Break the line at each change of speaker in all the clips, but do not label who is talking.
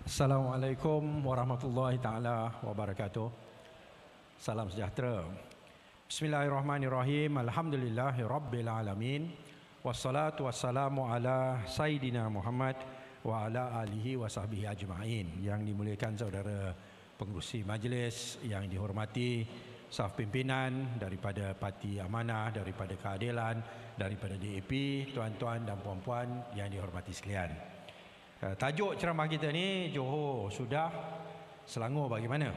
Assalamualaikum warahmatullahi taala wabarakatuh. Salam sejahtera. Bismillahirrahmanirrahim. Alhamdulillahirabbil alamin. Wassalatu wassalamu ala sayidina Muhammad wa ala alihi wa sahbihi ajma'in. Yang dimuliakan saudara pengerusi majlis, yang dihormati saf pimpinan daripada Parti Amanah, daripada Keadilan, daripada DAP, tuan-tuan dan puan-puan yang dihormati sekalian. Tajuk ceramah kita ni, Johor sudah, Selangor bagaimana?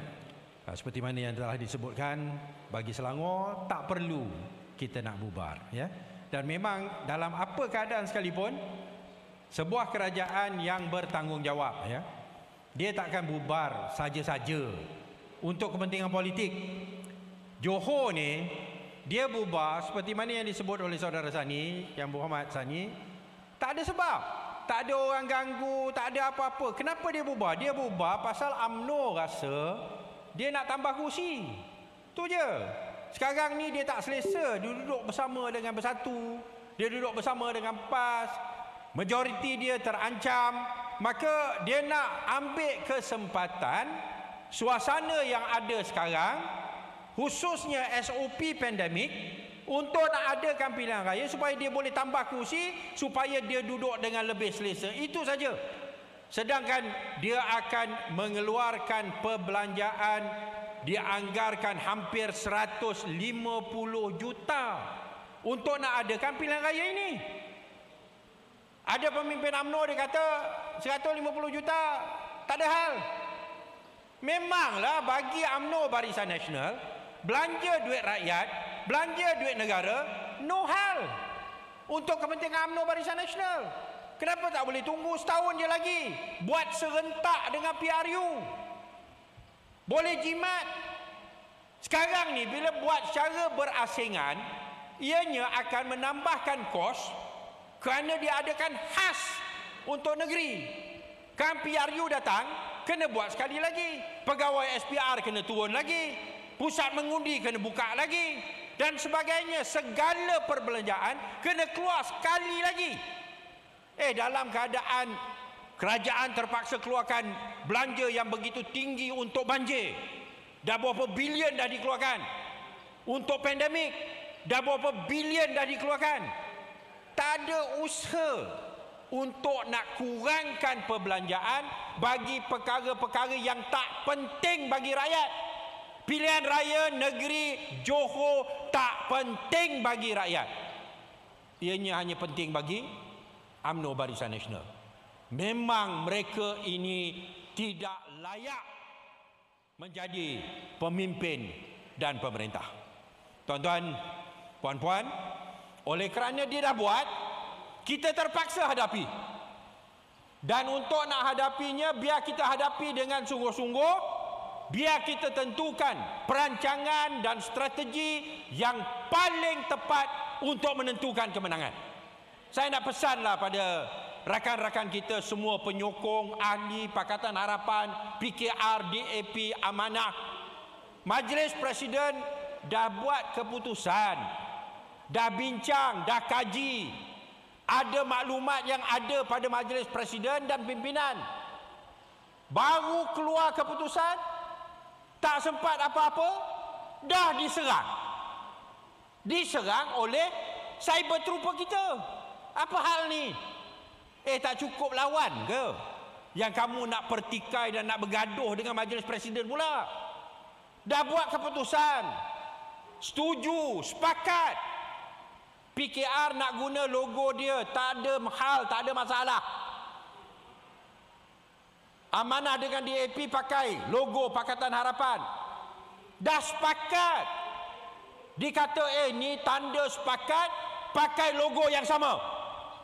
Seperti mana yang telah disebutkan, bagi Selangor tak perlu kita nak bubar, ya. Dan memang dalam apa keadaan sekalipun, sebuah kerajaan yang bertanggungjawab, ya, dia takkan bubar saja-saja untuk kepentingan politik. Johor ni dia bubar seperti mana yang disebut oleh saudara Sani, Yang Berhormat Sani, tak ada sebab. Tak ada orang ganggu, tak ada apa-apa. Kenapa dia bubar? Dia bubar pasal UMNO rasa dia nak tambah kursi. Tu je. Sekarang ni dia tak selesa. Dia duduk bersama dengan Bersatu, dia duduk bersama dengan PAS. Majoriti dia terancam. Maka dia nak ambil kesempatan suasana yang ada sekarang, khususnya SOP pandemik, untuk nak adakan pilihan raya supaya dia boleh tambah kursi, supaya dia duduk dengan lebih selesa. Itu saja. Sedangkan dia akan mengeluarkan perbelanjaan, dianggarkan hampir 150 juta untuk nak adakan pilihan raya ini. Ada pemimpin UMNO dia kata 150 juta tak ada hal. Memanglah bagi UMNO Barisan Nasional, belanja duit rakyat, belanja duit negara, no hal. Untuk kepentingan UMNO Barisan Nasional, kenapa tak boleh tunggu setahun je lagi, buat serentak dengan PRU, boleh jimat. Sekarang ni bila buat secara berasingan, ianya akan menambahkan kos, kerana dia adakan khas untuk negeri. Kan PRU datang, kena buat sekali lagi, pegawai SPR kena turun lagi, pusat mengundi kena buka lagi, dan sebagainya. Segala perbelanjaan kena keluar sekali lagi. Dalam keadaan kerajaan terpaksa keluarkan belanja yang begitu tinggi untuk banjir, dah berapa bilion dah dikeluarkan. Untuk pandemik, dah berapa bilion dah dikeluarkan. Tak ada usaha untuk nak kurangkan perbelanjaan bagi perkara-perkara yang tak penting bagi rakyat. Pilihan raya negeri Johor tak penting bagi rakyat. Ianya hanya penting bagi UMNO Barisan Nasional. Memang mereka ini tidak layak menjadi pemimpin dan pemerintah. Tuan-tuan, puan-puan, oleh kerana dia dah buat, kita terpaksa hadapi. Dan untuk nak hadapinya, biar kita hadapi dengan sungguh-sungguh, biar kita tentukan perancangan dan strategi yang paling tepat untuk menentukan kemenangan. Saya nak pesanlah pada rakan-rakan kita semua, penyokong, ahli Pakatan Harapan, PKR, DAP, Amanah. Majlis Presiden dah buat keputusan, dah bincang, dah kaji. Ada maklumat yang ada pada Majlis Presiden dan pimpinan. Baru keluar keputusan, tak sempat apa-apa, dah diserang. Diserang oleh cyber trooper kita. Apa hal ni? Tak cukup lawan ke? Yang kamu nak pertikai dan nak bergaduh dengan Majlis Presiden pula? Dah buat keputusan, setuju, sepakat. PKR nak guna logo dia, tak ada hal, tak ada masalah. Amanah dengan DAP pakai logo Pakatan Harapan. Dah sepakat. Dikata ni tanda sepakat, pakai logo yang sama.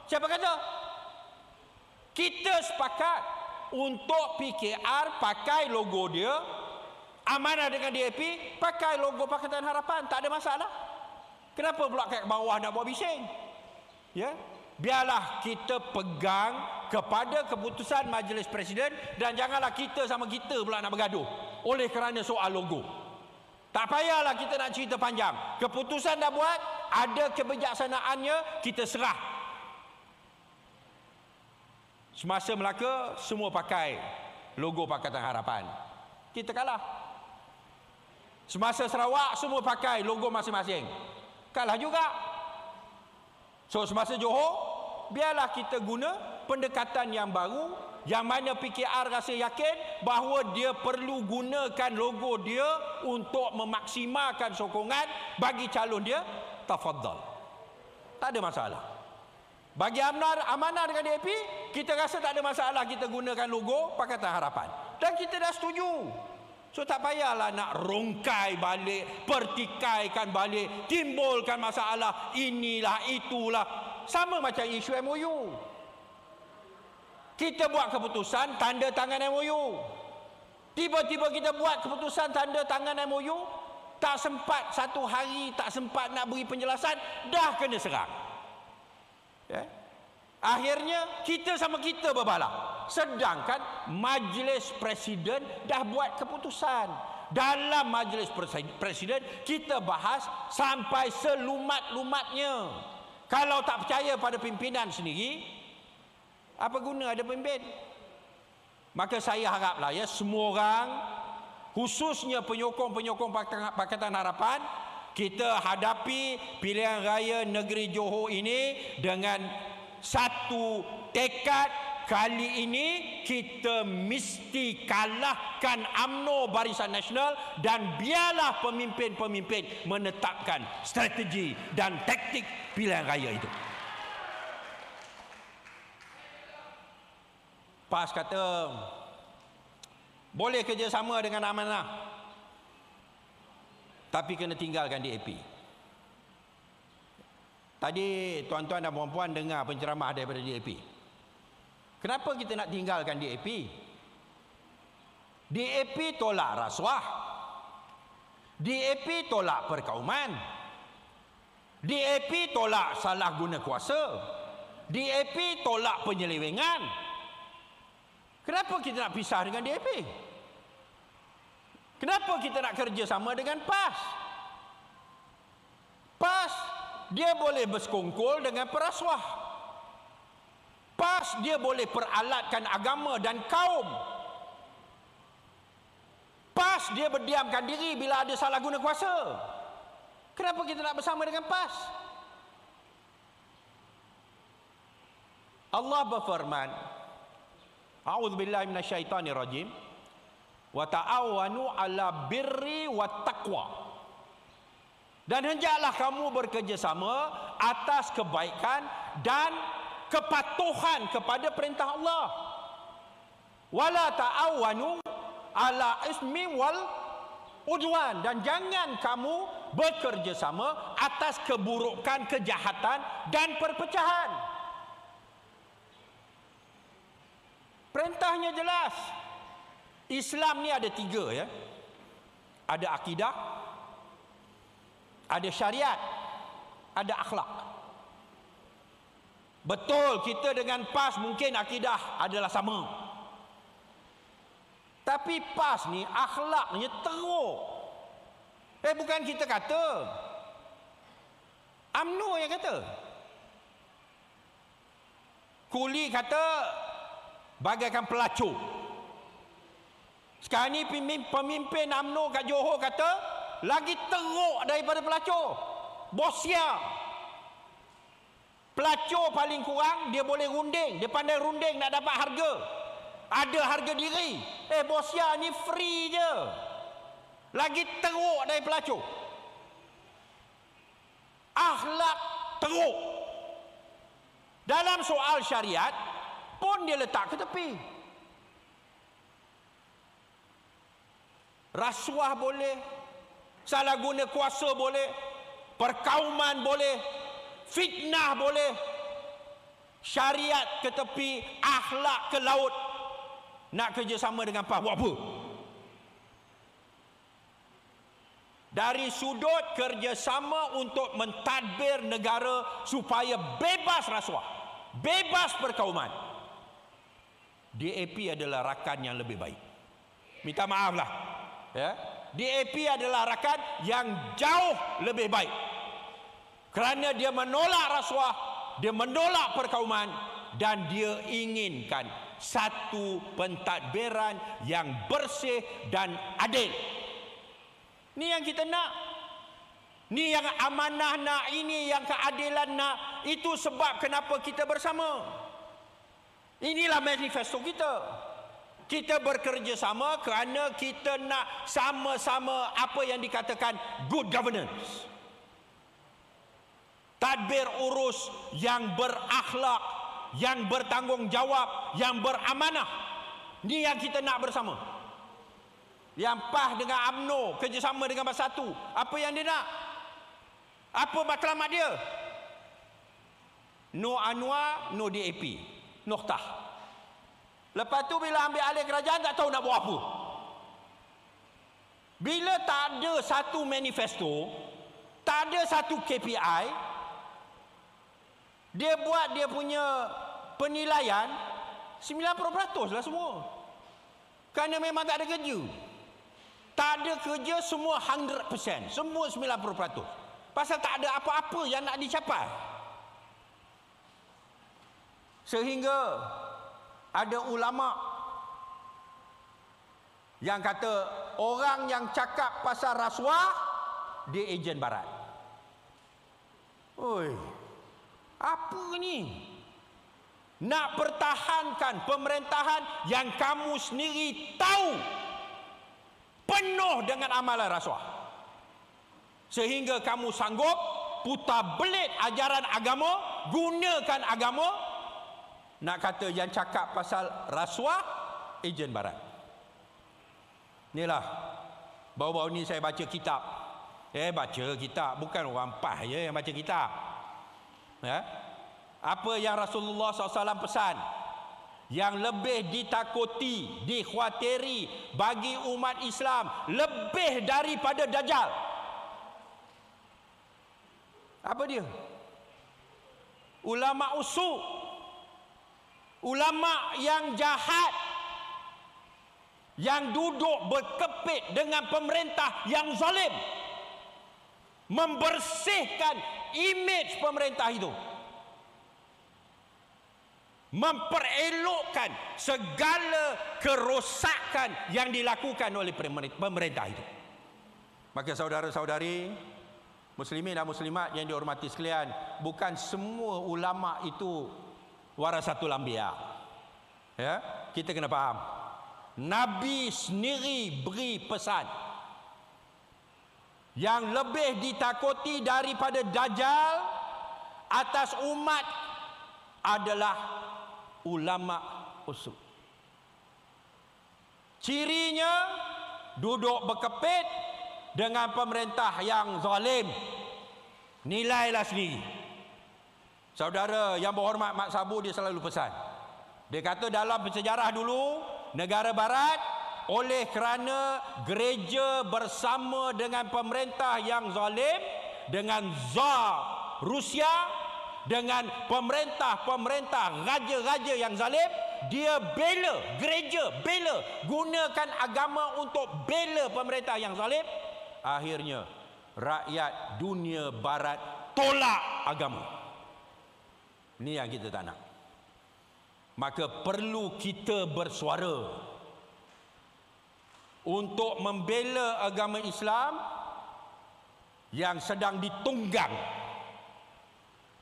Siapa kata? Kita sepakat untuk PKR pakai logo dia, Amanah dengan DAP pakai logo Pakatan Harapan, tak ada masalah. Kenapa pula kat bawah nak buat bising? Ya? Biarlah kita pegang kepada keputusan Majlis Presiden, dan janganlah kita sama kita pula nak bergaduh oleh kerana soal logo. Tak payahlah kita nak cerita panjang. Keputusan dah buat, ada kebijaksanaannya, kita serah. Semasa Melaka semua pakai logo Pakatan Harapan. Kita kalah. Semasa Sarawak semua pakai logo masing-masing, kalah juga. So semasa Johor, biarlah kita guna pendekatan yang baru, yang mana PKR rasa yakin bahawa dia perlu gunakan logo dia untuk memaksimalkan sokongan bagi calon dia. Tafadhal, tak ada masalah. Bagi amanah dengan DAP, kita rasa tak ada masalah kita gunakan logo Pakatan Harapan, dan kita dah setuju. So tak payahlah nak rongkai balik, pertikaikan balik, timbulkan masalah inilah itulah. Sama macam isu MOU. Kita buat keputusan tanda tangan MOU. Tiba-tiba kita buat keputusan tanda tangan MOU, tak sempat satu hari, tak sempat nak beri penjelasan, dah kena serang. Ya? Akhirnya kita sama kita berbalah. Sedangkan Majlis Presiden dah buat keputusan. Dalam Majlis Presiden kita bahas sampai selumat-lumatnya. Kalau tak percaya pada pimpinan sendiri, apa guna ada pemimpin? Maka saya haraplah ya, semua orang, khususnya penyokong-penyokong Pakatan Harapan, kita hadapi pilihan raya negeri Johor ini dengan satu tekad. Kali ini kita mesti kalahkan UMNO Barisan Nasional, dan biarlah pemimpin-pemimpin menetapkan strategi dan taktik pilihan raya itu. PAS kata boleh kerjasama dengan amanah, tapi kena tinggalkan DAP. Tadi tuan-tuan dan puan-puan dengar penceramah daripada DAP. Kenapa kita nak tinggalkan DAP? DAP tolak rasuah, DAP tolak perkauman, DAP tolak salah guna kuasa, DAP tolak penyelewengan. Kenapa kita nak pisah dengan DAP? Kenapa kita nak kerjasama dengan PAS? PAS dia boleh bersekongkol dengan perasuah. PAS dia boleh peralatkan agama dan kaum. PAS dia berdiamkan diri bila ada salah guna kuasa. Kenapa kita nak bersama dengan PAS? Allah berfirman, a'udzubillahi minasyaitonirrajim, wa ta'awanu 'ala birri wat taqwa. Dan hendaklah kamu bekerjasama atas kebaikan dan kepatuhan kepada perintah Allah. Wala ta'awanu 'ala ismi wal udwan. Dan jangan kamu bekerjasama atas keburukan, kejahatan dan perpecahan. Perintahnya jelas. Islam ni ada 3 ya. Ada akidah, ada syariat, ada akhlak. Betul kita dengan PAS mungkin akidah adalah sama. Tapi PAS ni akhlaknya teruk. Bukan kita kata. UMNO yang kata. Kuli kata bagaikan pelacur. Sekarang ni pemimpin UMNO kat Johor kata lagi teruk daripada pelacur. Bosia. Pelacur paling kurang dia boleh runding, dia pandai runding nak dapat harga. Ada harga diri. Bosia ni free je. Lagi teruk dari pelacur. Akhlak teruk. Dalam soal syariat pun dia letak ke tepi. Rasuah boleh, salah guna kuasa boleh, perkauman boleh, fitnah boleh, syariat ke tepi, akhlak ke laut. Nak kerjasama dengan PAS buat apa? Dari sudut kerjasama untuk mentadbir negara supaya bebas rasuah, bebas perkauman, DAP adalah rakan yang lebih baik. Minta maaflah ya. DAP adalah rakan yang jauh lebih baik. Kerana dia menolak rasuah, dia menolak perkauman, dan dia inginkan satu pentadbiran yang bersih dan adil. Ni yang kita nak. Ni yang amanah nak, ini yang keadilan nak. Itu sebab kenapa kita bersama. Inilah manifesto kita. Kita bekerjasama kerana kita nak sama-sama apa yang dikatakan good governance. Tadbir urus yang berakhlak, yang bertanggungjawab, yang beramanah. Ini yang kita nak bersama. Yang PAS dengan UMNO kerjasama dengan Bersatu. Apa yang dia nak? Apa matlamat dia? No Anwar, no DAP. Noktah. Lepas tu bila ambil alih kerajaan tak tahu nak buat apa. Bila tak ada satu manifesto, tak ada satu KPI, dia buat dia punya penilaian 90% lah semua. Kerana memang tak ada kerja. Tak ada kerja semua 100%. Semua 90%. Pasal tak ada apa-apa yang nak dicapai. Sehingga ada ulama yang kata orang yang cakap pasal rasuah dia ejen barat. Oi, apa ni? Nak pertahankan pemerintahan yang kamu sendiri tahu penuh dengan amalan rasuah. Sehingga kamu sanggup putar belit ajaran agama, gunakan agama, nak kata yang cakap pasal rasuah, ejen barat. Inilah, baru-baru ni saya baca kitab. Baca kitab, bukan orang PAS je yang baca kitab. Ya? Apa yang Rasulullah SAW pesan, yang lebih ditakuti, dikhawatiri bagi umat Islam, lebih daripada Dajjal. Apa dia? Ulama usuk. Ulama yang jahat, yang duduk berkepit dengan pemerintah yang zalim, membersihkan imej pemerintah itu, memperelokkan segala kerosakan yang dilakukan oleh pemerintah itu. Maka saudara-saudari muslimin dan muslimat yang dihormati sekalian, bukan semua ulama itu warasatul anbiya. Ya, kita kena faham. Nabi sendiri beri pesan yang lebih ditakuti daripada Dajjal atas umat adalah ulama usuk. Cirinya duduk berkepit dengan pemerintah yang zalim. Nilailah sendiri. Saudara yang berhormat Mat Sabu dia selalu pesan. Dia kata dalam sejarah dulu negara barat, oleh kerana gereja bersama dengan pemerintah yang zalim, dengan Tsar Rusia, dengan pemerintah-pemerintah raja-raja yang zalim, dia bela, gereja bela, gunakan agama untuk bela pemerintah yang zalim. Akhirnya rakyat dunia barat tolak agama. Ini yang kita tak nak. Maka perlu kita bersuara untuk membela agama Islam yang sedang ditunggang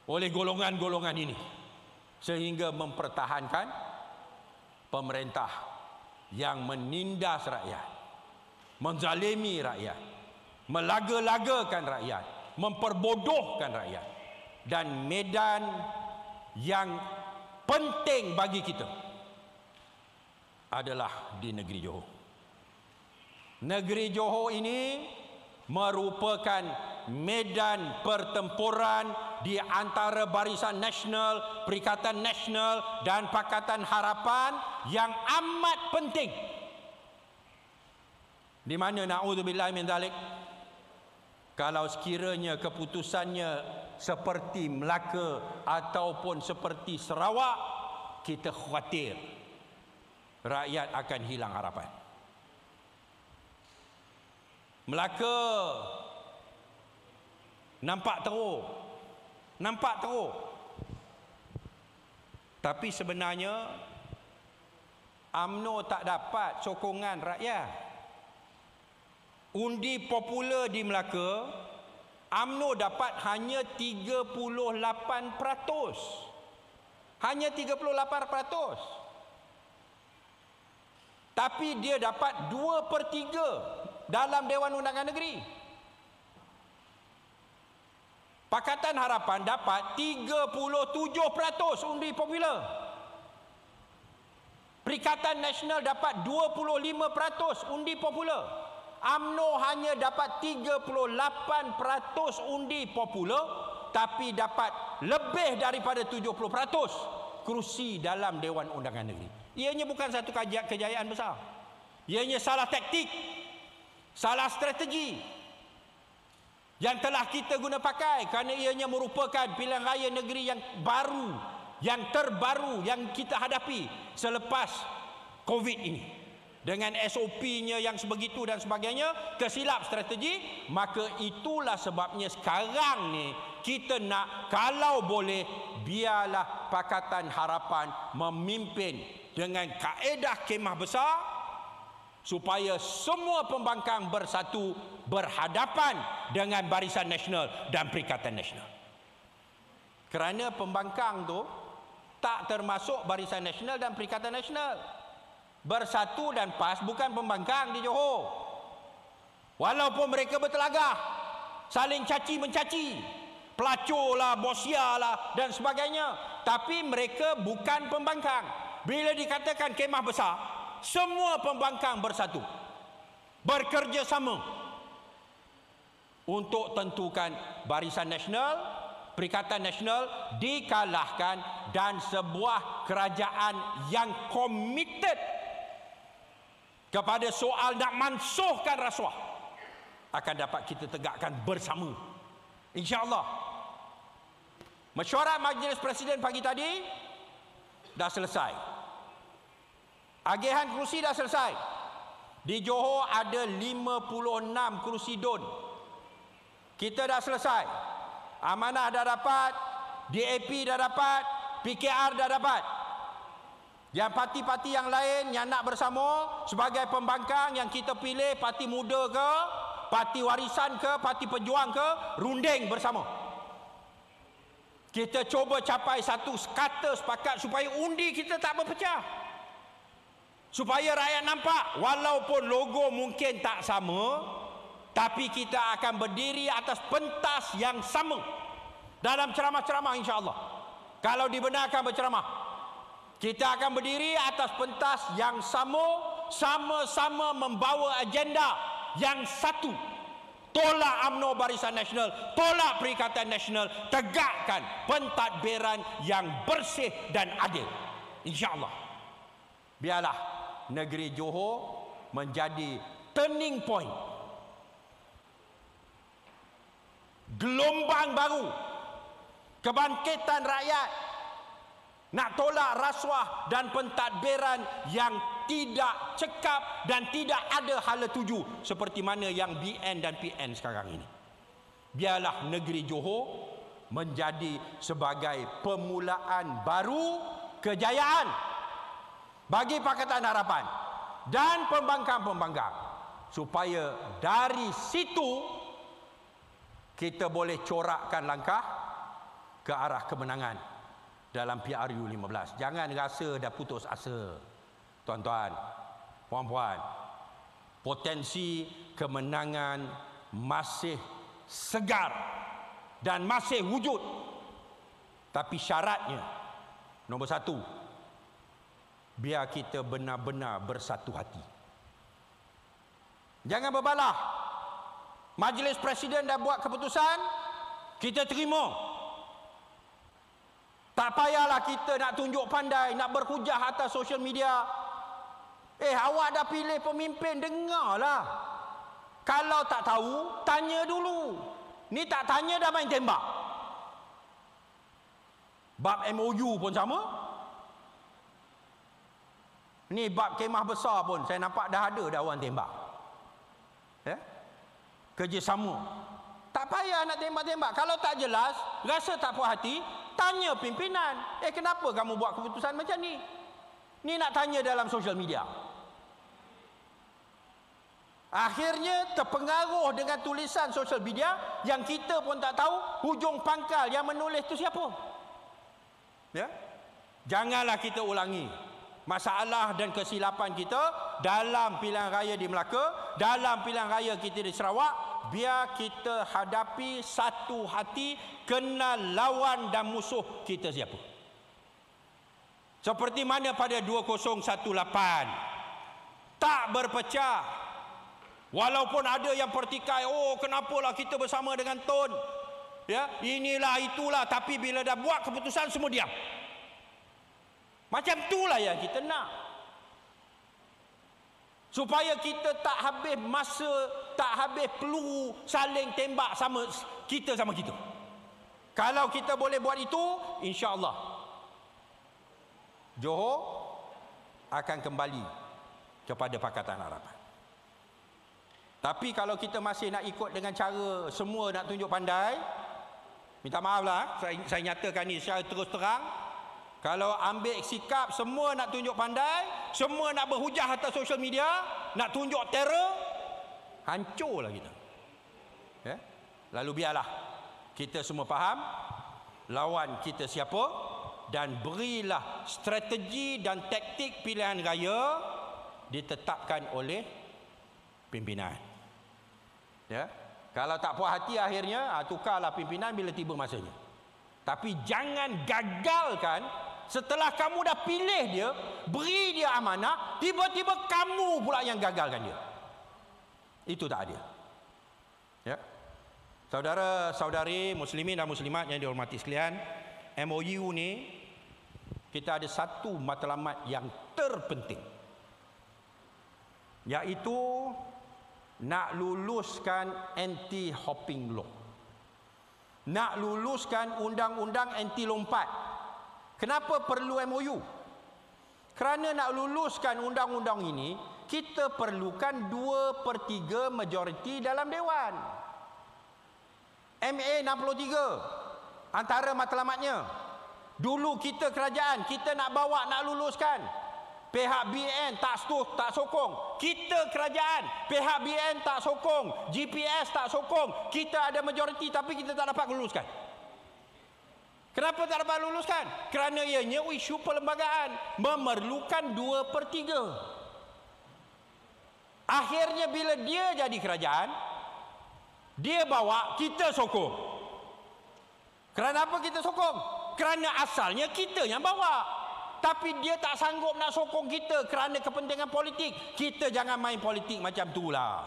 oleh golongan-golongan ini, sehingga mempertahankan pemerintah yang menindas rakyat, menzalimi rakyat, melaga-lagakan rakyat, memperbodohkan rakyat. Dan medan yang penting bagi kita adalah di negeri Johor. Negeri Johor ini merupakan medan pertempuran di antara Barisan Nasional, Perikatan Nasional dan Pakatan Harapan yang amat penting. Di mana na'udzubillah min dzalik, kalau sekiranya keputusannya seperti Melaka ataupun seperti Sarawak, kita khawatir rakyat akan hilang harapan. Melaka nampak teruk, tapi sebenarnya
UMNO tak dapat sokongan rakyat. Undi popular di Melaka, UMNO dapat hanya 38%. Hanya 38%. Tapi dia dapat 2/3 dalam Dewan Undangan Negeri. Pakatan Harapan dapat 37% undi popular. Perikatan Nasional dapat 25% undi popular. UMNO hanya dapat 38% undi popular, tapi dapat lebih daripada 70% kerusi dalam Dewan Undangan Negeri. Ianya bukan satu kejayaan besar. Ianya salah taktik, salah strategi yang telah kita guna pakai, kerana ianya merupakan pilihan raya negeri yang baru, yang terbaru yang kita hadapi selepas COVID ini. Dengan SOP-nya yang sebegitu dan sebagainya, kesilap strategi, maka itulah sebabnya sekarang ni kita nak, kalau boleh, biarlah Pakatan Harapan memimpin dengan kaedah kemah besar, supaya semua pembangkang bersatu berhadapan dengan Barisan Nasional dan Perikatan Nasional. Kerana pembangkang tu tak termasuk Barisan Nasional dan Perikatan Nasional. Bersatu dan PAS bukan pembangkang di Johor. Walaupun mereka bertelagah, saling caci mencaci, pelacur lah, bosia lah dan sebagainya, tapi mereka bukan pembangkang. Bila dikatakan kemah besar, semua pembangkang bersatu, bekerja sama untuk tentukan Barisan Nasional, Perikatan Nasional dikalahkan, dan sebuah kerajaan yang komited kepada soal nak mansuhkan rasuah akan dapat kita tegakkan bersama, insya-Allah. Mesyuarat Majlis Presiden pagi tadi dah selesai. Agihan kerusi dah selesai. Di Johor ada 56 kerusi DUN. Kita dah selesai. Amanah dah dapat, DAP dah dapat, PKR dah dapat. Yang parti-parti yang lain yang nak bersama sebagai pembangkang yang kita pilih, parti muda ke, parti warisan ke, parti pejuang ke, runding bersama. Kita cuba capai satu kata sepakat supaya undi kita tak berpecah. Supaya rakyat nampak, walaupun logo mungkin tak sama, tapi kita akan berdiri atas pentas yang sama dalam ceramah-ceramah, insya-Allah. Kalau dibenarkan berceramah, kita akan berdiri atas pentas yang sama-sama membawa agenda yang satu. Tolak UMNO Barisan Nasional, tolak Perikatan Nasional, tegakkan pentadbiran yang bersih dan adil, insya-Allah. Biarlah negeri Johor menjadi turning point, gelombang baru kebangkitan rakyat nak tolak rasuah dan pentadbiran yang tidak cekap dan tidak ada hala tuju seperti mana yang BN dan PN sekarang ini. Biarlah negeri Johor menjadi sebagai permulaan baru kejayaan bagi Pakatan Harapan dan pembangkang-pembangkang, supaya dari situ kita boleh corakkan langkah ke arah kemenangan dalam PRU 15. Jangan rasa dah putus asa, tuan-tuan, puan-puan. Potensi kemenangan masih segar dan masih wujud. Tapi syaratnya, nombor satu, biar kita benar-benar bersatu hati. Jangan berbalah. Majlis Presiden dah buat keputusan, kita terima. Tak payahlah kita nak tunjuk pandai, nak berhujah atas social media. Awak dah pilih pemimpin, dengarlah. Kalau tak tahu, tanya dulu. Ni tak tanya dah main tembak. Bab MOU pun sama. Ni bab kemah besar pun saya nampak dah ada dah orang tembak. Ya? Kerjasama. Tak payah nak tembak-tembak. Kalau tak jelas, rasa tak puas hati, tanya pimpinan. Kenapa kamu buat keputusan macam ni? Ni nak tanya dalam sosial media. Akhirnya terpengaruh dengan tulisan sosial media yang kita pun tak tahu hujung pangkal yang menulis tu siapa. Ya? Janganlah kita ulangi masalah dan kesilapan kita dalam pilihan raya di Melaka, dalam pilihan raya kita di Sarawak. Biar kita hadapi satu hati, kenal lawan dan musuh kita siapa. Seperti mana pada 2018, tak berpecah. Walaupun ada yang pertikai, oh kenapalah kita bersama dengan Tun, ya, inilah itulah, tapi bila dah buat keputusan semua diam. Macam itulah yang kita nak. Supaya kita tak habis masa, tak habis peluru saling tembak sama kita. Kalau kita boleh buat itu, insya-Allah Johor akan kembali kepada Pakatan Harapan. Tapi kalau kita masih nak ikut dengan cara semua nak tunjuk pandai, minta maaflah, saya nyatakan ni secara terus terang. Kalau ambil sikap semua nak tunjuk pandai, semua nak berhujah atas sosial media, nak tunjuk terror, hancurlah kita. Ya? Lalu biarlah kita semua faham lawan kita siapa dan berilah strategi dan taktik pilihan raya ditetapkan oleh pimpinan. Ya, kalau tak puas hati akhirnya tukarlah pimpinan bila tiba masanya. Tapi jangan gagalkan setelah kamu dah pilih dia, beri dia amanah, tiba-tiba kamu pula yang gagalkan dia. Itu tak adil. Ya. Saudara-saudari muslimin dan muslimat yang dihormati sekalian, MOU ni kita ada satu matlamat yang terpenting, iaitu nak luluskan anti-hopping law. Nak luluskan undang-undang anti lompat. Kenapa perlu MOU? Kerana nak luluskan undang-undang ini, kita perlukan 2/3 majoriti dalam Dewan. MA 63 antara matlamatnya. Dulu kita kerajaan, kita nak bawa, nak luluskan. Pihak BN tak sokong. Kita kerajaan, pihak BN tak sokong, GPS tak sokong. Kita ada majoriti tapi kita tak dapat luluskan. Kenapa tak dapat luluskan? Kerana ianya isu perlembagaan, memerlukan 2/3. Akhirnya bila dia jadi kerajaan, dia bawa, kita sokong. Kerana apa kita sokong? Kerana asalnya kita yang bawa. Tapi dia tak sanggup nak sokong kita kerana kepentingan politik. Kita jangan main politik macam itulah.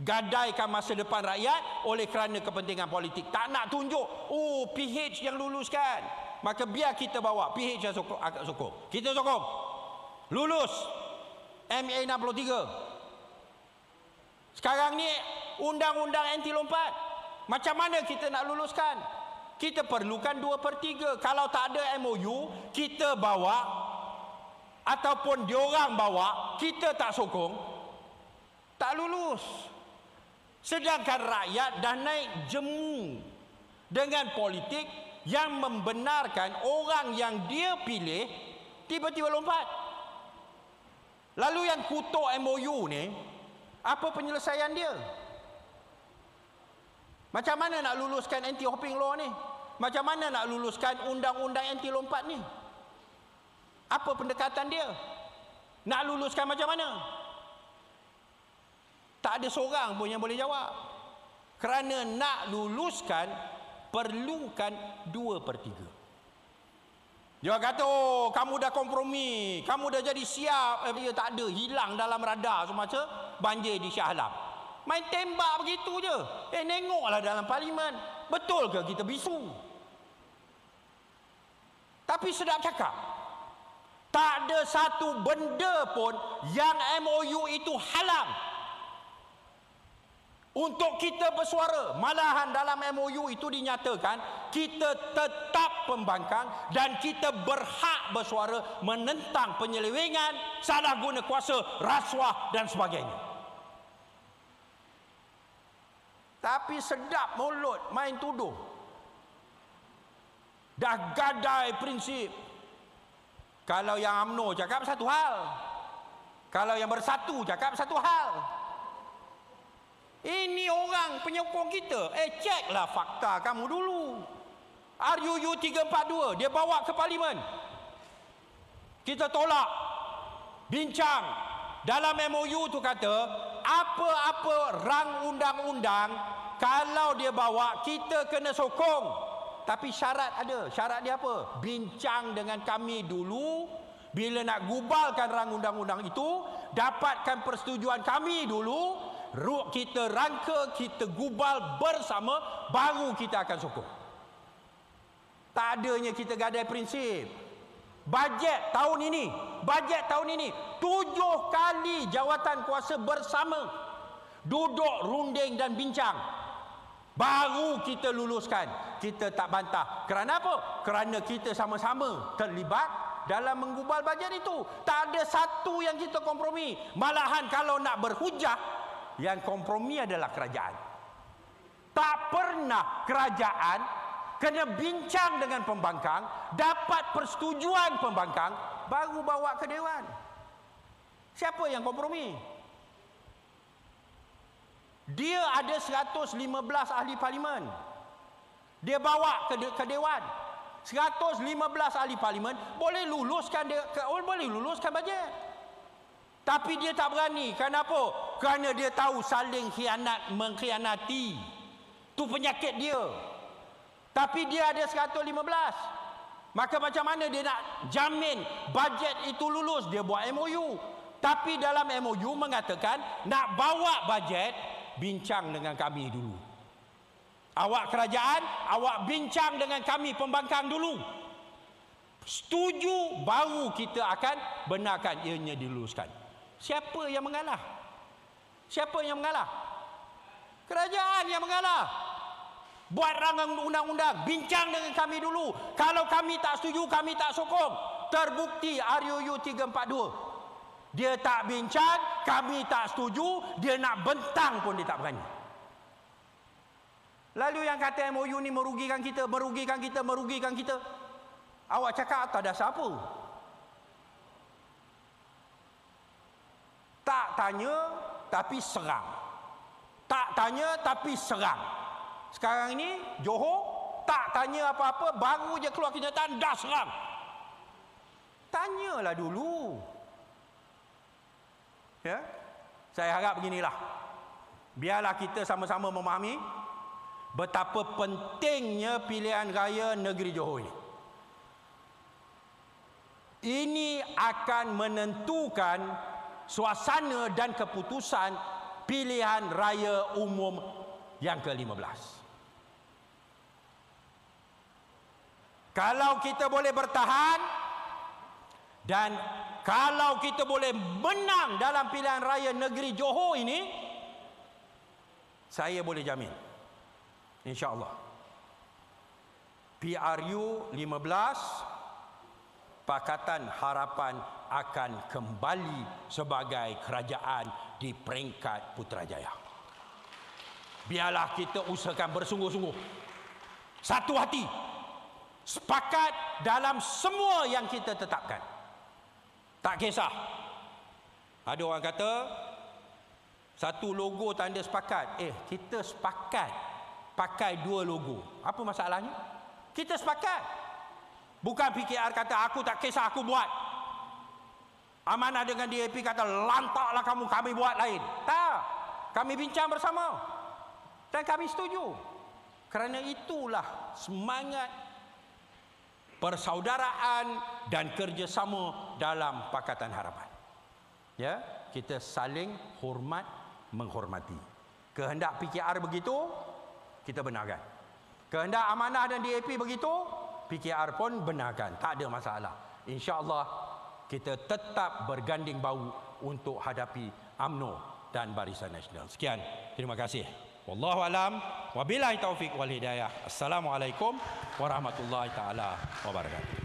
Gadaikan masa depan rakyat oleh kerana kepentingan politik. Tak nak tunjuk, oh PH yang luluskan, maka biar kita bawa PH yang sokong. Kita sokong. Lulus MA 63. Sekarang ni undang-undang anti lompat. Macam mana kita nak luluskan? Kita perlukan 2/3. Kalau tak ada MOU, kita bawa ataupun diorang bawa, kita tak sokong, tak lulus. Sedangkan rakyat dah naik jemu dengan politik yang membenarkan orang yang dia pilih tiba-tiba lompat. Lalu yang kutuk MOU ni, apa penyelesaian dia? Macam mana nak luluskan anti-hopping law ni? Macam mana nak luluskan undang-undang anti lompat ni? Apa pendekatan dia? Nak luluskan macam mana? Tak ada seorang pun yang boleh jawab. Kerana nak luluskan perlukan 2/3. Dia kata, oh kamu dah kompromi, kamu dah jadi siap. Dia tak ada, hilang dalam radar semasa banjir di Shah Alam. Main tembak begitu je. Nengoklah dalam parlimen. Betul ke kita bisu? Tapi sedap cakap, tak ada satu benda pun yang MOU itu halang untuk kita bersuara. Malahan dalam MOU itu dinyatakan kita tetap pembangkang dan kita berhak bersuara menentang penyelewengan, salah guna kuasa, rasuah dan sebagainya. Tapi sedap mulut main tuduh. Dah gadai prinsip. Kalau yang UMNO cakap satu hal. Kalau yang Bersatu cakap satu hal. Ini orang penyokong kita. Ceklah fakta kamu dulu. RUU 342 dia bawa ke parlimen. Kita tolak. Bincang. Dalam MOU tu kata, apa-apa rang undang-undang kalau dia bawa, kita kena sokong. Tapi syarat ada. Syarat dia apa? Bincang dengan kami dulu. Bila nak gubalkan rang undang-undang itu, dapatkan persetujuan kami dulu. Kita rangka, kita gubal bersama, baru kita akan sokong. Tak adanya kita gadai prinsip. Bajet tahun ini 7 kali jawatan kuasa bersama duduk runding dan bincang, baru kita luluskan. Kita tak bantah. Kerana apa? Kerana kita sama-sama terlibat dalam menggubal bajet itu. Tak ada satu yang kita kompromi. Malahan kalau nak berhujah, yang kompromi adalah kerajaan. Tak pernah kerajaan kena bincang dengan pembangkang, dapat persetujuan pembangkang, baru bawa ke Dewan. Siapa yang kompromi? Dia ada 115 ahli parlimen. Dia bawa ke Dewan. 115 ahli parlimen boleh luluskan bajet. Tapi dia tak berani. Kenapa? Kerana dia tahu saling mengkhianati. Itu penyakit dia. Tapi dia ada 115. Maka macam mana dia nak jamin bajet itu lulus? Dia buat MOU. Tapi dalam MOU mengatakan nak bawa bajet, bincang dengan kami dulu. Awak kerajaan, awak bincang dengan kami pembangkang dulu. Setuju, baru kita akan benarkan ianya diluluskan. Siapa yang mengalah? Siapa yang mengalah? Kerajaan yang mengalah. Buat rancangan undang-undang, bincang dengan kami dulu. Kalau kami tak setuju, kami tak sokong. Terbukti RUU 342. Dia tak bincang, kami tak setuju, dia nak bentang pun dia tak berani. Lalu yang kata MOU ni merugikan kita. Awak cakap atas dasar apa? Tak tanya tapi serang. Tak tanya tapi serang. Sekarang ini Johor tak tanya apa-apa, baru je keluar kenyataan dah serang. Tanyalah dulu. Ya? Saya harap beginilah. Biarlah kita sama-sama memahami betapa pentingnya pilihan raya negeri Johor ini. Ini akan menentukan suasana dan keputusan pilihan raya umum yang ke-15. Kalau kita boleh bertahan dan kalau kita boleh menang dalam pilihan raya negeri Johor ini, saya boleh jamin, insya-Allah, PRU 15 Pakatan Harapan akan kembali sebagai kerajaan di peringkat Putrajaya. Biarlah kita usahakan bersungguh-sungguh, satu hati, sepakat dalam semua yang kita tetapkan. Tak kisah. Ada orang kata satu logo tanda sepakat. Kita sepakat pakai dua logo. Apa masalahnya? Kita sepakat. Bukan PKR kata aku tak kisah, aku buat. Amanah dengan DAP kata lantaklah kamu, kami buat lain. Tak. Kami bincang bersama. Dan kami setuju. Kerana itulah semangat persaudaraan dan kerjasama dalam Pakatan Harapan. Ya, kita saling hormat menghormati. Kehendak PKR begitu, kita benarkan. Kehendak Amanah dan DAP begitu, PKR pun benarkan. Tak ada masalah. InsyaAllah kita tetap berganding bahu untuk hadapi UMNO dan Barisan Nasional. Sekian. Terima kasih. Wallahu alam. Wabillahi taufiq wal hidayah. Assalamualaikum warahmatullahi taala wabarakatuh.